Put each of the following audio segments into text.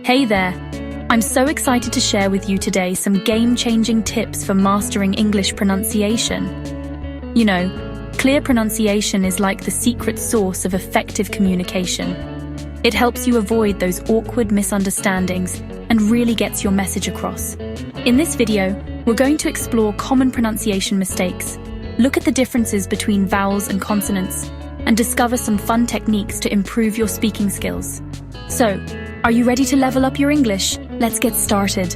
Hey there! I'm so excited to share with you today some game-changing tips for mastering English pronunciation. You know, clear pronunciation is like the secret sauce of effective communication. It helps you avoid those awkward misunderstandings and really gets your message across. In this video, we're going to explore common pronunciation mistakes, look at the differences between vowels and consonants, and discover some fun techniques to improve your speaking skills. So, are you ready to level up your English? Let's get started.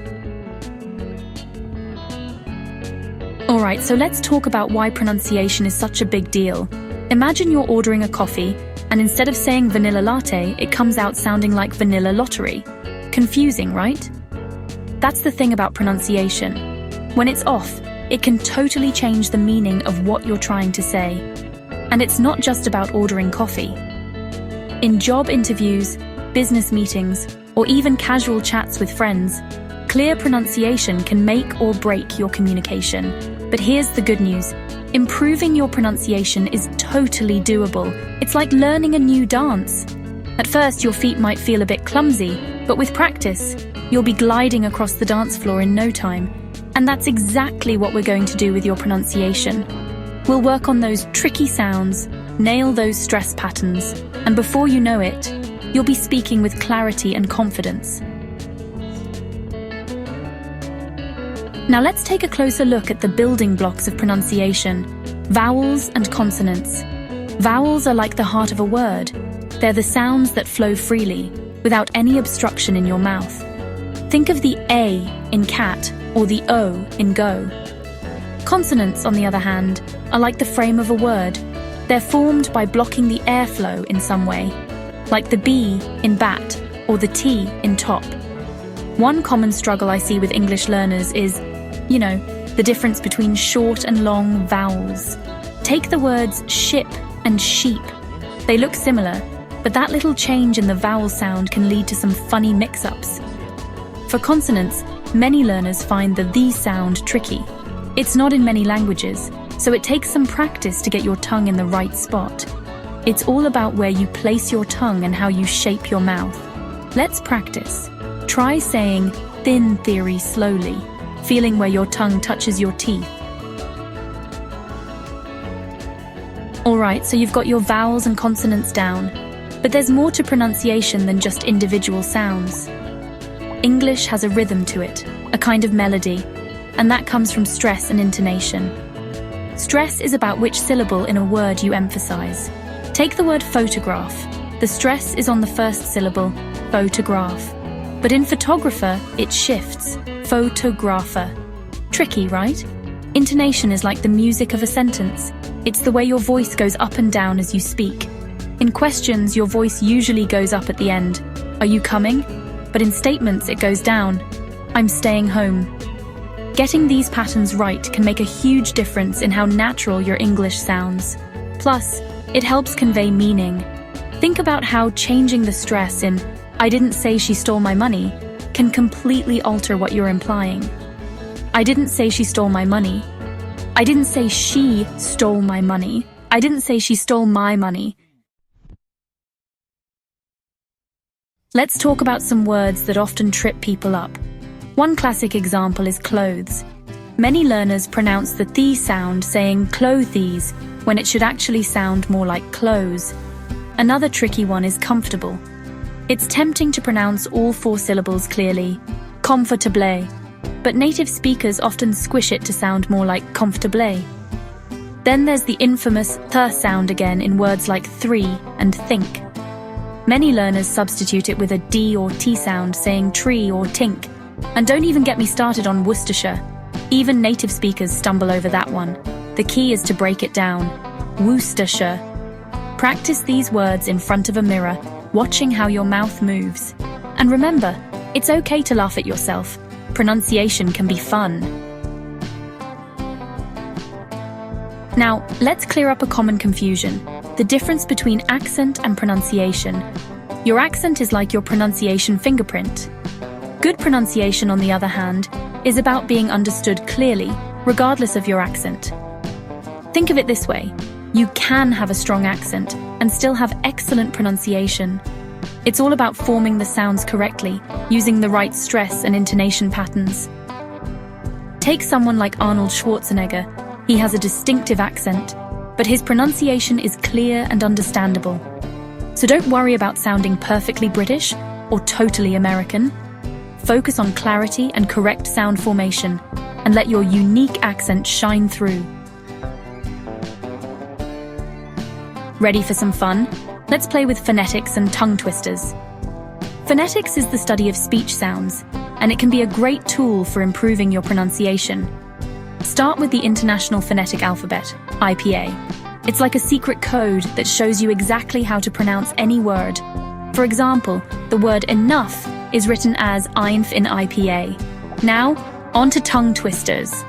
Alright, so let's talk about why pronunciation is such a big deal. Imagine you're ordering a coffee, and instead of saying vanilla latte, it comes out sounding like vanilla lottery. Confusing, right? That's the thing about pronunciation. When it's off, it can totally change the meaning of what you're trying to say. And it's not just about ordering coffee. In job interviews, business meetings, or even casual chats with friends, clear pronunciation can make or break your communication. But here's the good news. Improving your pronunciation is totally doable. It's like learning a new dance. At first, your feet might feel a bit clumsy, but with practice, you'll be gliding across the dance floor in no time. And that's exactly what we're going to do with your pronunciation. We'll work on those tricky sounds, nail those stress patterns, and before you know it, you'll be speaking with clarity and confidence. Now let's take a closer look at the building blocks of pronunciation, vowels and consonants. Vowels are like the heart of a word. They're the sounds that flow freely, without any obstruction in your mouth. Think of the A in cat or the O in go. Consonants, on the other hand, are like the frame of a word. They're formed by blocking the airflow in some way, like the B in bat or the T in top. One common struggle I see with English learners is, the difference between short and long vowels. Take the words ship and sheep. They look similar, but that little change in the vowel sound can lead to some funny mix-ups. For consonants, many learners find the "the" sound tricky. It's not in many languages, so it takes some practice to get your tongue in the right spot. It's all about where you place your tongue and how you shape your mouth. Let's practice. Try saying thin theory slowly, feeling where your tongue touches your teeth. Alright, so you've got your vowels and consonants down, but there's more to pronunciation than just individual sounds. English has a rhythm to it, a kind of melody, and that comes from stress and intonation. Stress is about which syllable in a word you emphasize. Take the word photograph. The stress is on the first syllable, photograph. But in photographer, it shifts, photographer. Tricky, right? Intonation is like the music of a sentence. It's the way your voice goes up and down as you speak. In questions, your voice usually goes up at the end. Are you coming? But in statements, it goes down. I'm staying home. Getting these patterns right can make a huge difference in how natural your English sounds. Plus, it helps convey meaning. Think about how changing the stress in "I didn't say she stole my money" can completely alter what you're implying. I didn't say she stole my money. I didn't say she stole my money. I didn't say she stole my money. Let's talk about some words that often trip people up. One classic example is clothes. Many learners pronounce the "the" sound saying clothes when it should actually sound more like clothes. Another tricky one is comfortable. It's tempting to pronounce all 4 syllables clearly, comfortable, but native speakers often squish it to sound more like comfortable. Then there's the infamous th sound again in words like three and think. Many learners substitute it with a D or T sound saying tree or tink. And don't even get me started on Worcestershire. Even native speakers stumble over that one. The key is to break it down. Worcestershire. Practice these words in front of a mirror, watching how your mouth moves. And remember, it's okay to laugh at yourself. Pronunciation can be fun. Now, let's clear up a common confusion: the difference between accent and pronunciation. Your accent is like your pronunciation fingerprint. Good pronunciation, on the other hand, is about being understood clearly, regardless of your accent. Think of it this way: you can have a strong accent and still have excellent pronunciation. It's all about forming the sounds correctly, using the right stress and intonation patterns. Take someone like Arnold Schwarzenegger. He has a distinctive accent, but his pronunciation is clear and understandable. So don't worry about sounding perfectly British or totally American. Focus on clarity and correct sound formation, and let your unique accent shine through. Ready for some fun? Let's play with phonetics and tongue twisters. Phonetics is the study of speech sounds, and it can be a great tool for improving your pronunciation. Start with the International Phonetic Alphabet, IPA. It's like a secret code that shows you exactly how to pronounce any word. For example, the word enough is written as einf in IPA. Now, on to tongue twisters.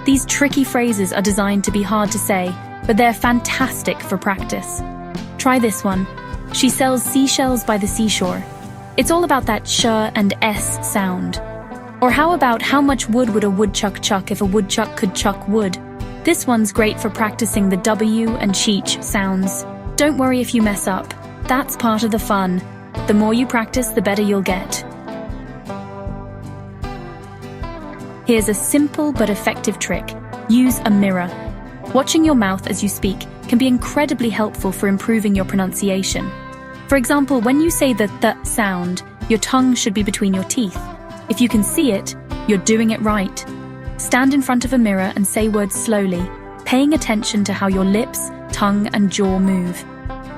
These tricky phrases are designed to be hard to say, but they're fantastic for practice. Try this one. She sells seashells by the seashore. It's all about that sh and s sound. Or how about how much wood would a woodchuck chuck if a woodchuck could chuck wood? This one's great for practicing the w and cheech sounds. Don't worry if you mess up. That's part of the fun. The more you practice, the better you'll get. Here's a simple but effective trick. Use a mirror. Watching your mouth as you speak can be incredibly helpful for improving your pronunciation. For example, when you say the th sound, your tongue should be between your teeth. If you can see it, you're doing it right. Stand in front of a mirror and say words slowly, paying attention to how your lips, tongue, and jaw move.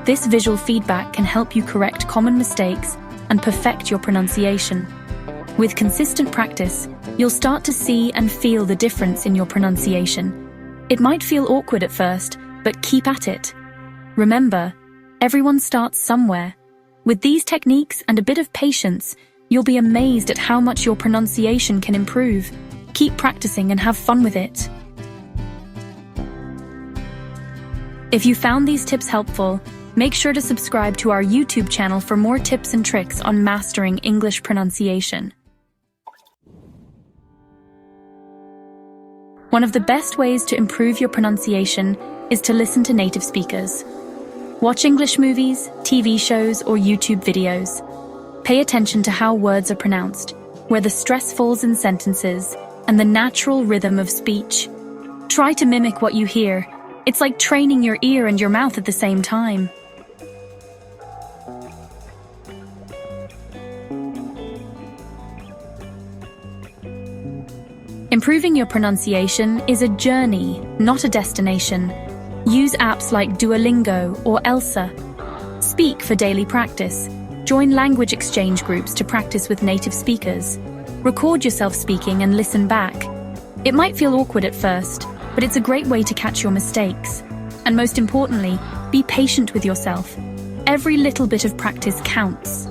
This visual feedback can help you correct common mistakes and perfect your pronunciation. With consistent practice, you'll start to see and feel the difference in your pronunciation. It might feel awkward at first, but keep at it. Remember, everyone starts somewhere. With these techniques and a bit of patience, you'll be amazed at how much your pronunciation can improve. Keep practicing and have fun with it. If you found these tips helpful, make sure to subscribe to our YouTube channel for more tips and tricks on mastering English pronunciation. One of the best ways to improve your pronunciation is to listen to native speakers. Watch English movies, TV shows, or YouTube videos. Pay attention to how words are pronounced, where the stress falls in sentences, and the natural rhythm of speech. Try to mimic what you hear. It's like training your ear and your mouth at the same time. Improving your pronunciation is a journey, not a destination. Use apps like Duolingo or Elsa. Speak for daily practice. Join language exchange groups to practice with native speakers. Record yourself speaking and listen back. It might feel awkward at first, but it's a great way to catch your mistakes. And most importantly, be patient with yourself. Every little bit of practice counts.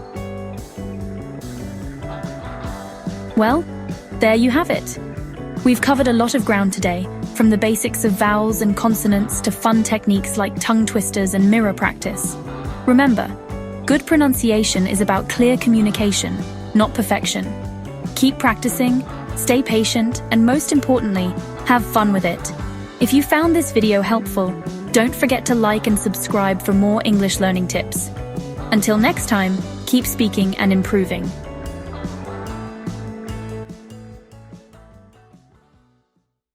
Well, there you have it. We've covered a lot of ground today, from the basics of vowels and consonants to fun techniques like tongue twisters and mirror practice. Remember, good pronunciation is about clear communication, not perfection. Keep practicing, stay patient, and most importantly, have fun with it. If you found this video helpful, don't forget to like and subscribe for more English learning tips. Until next time, keep speaking and improving.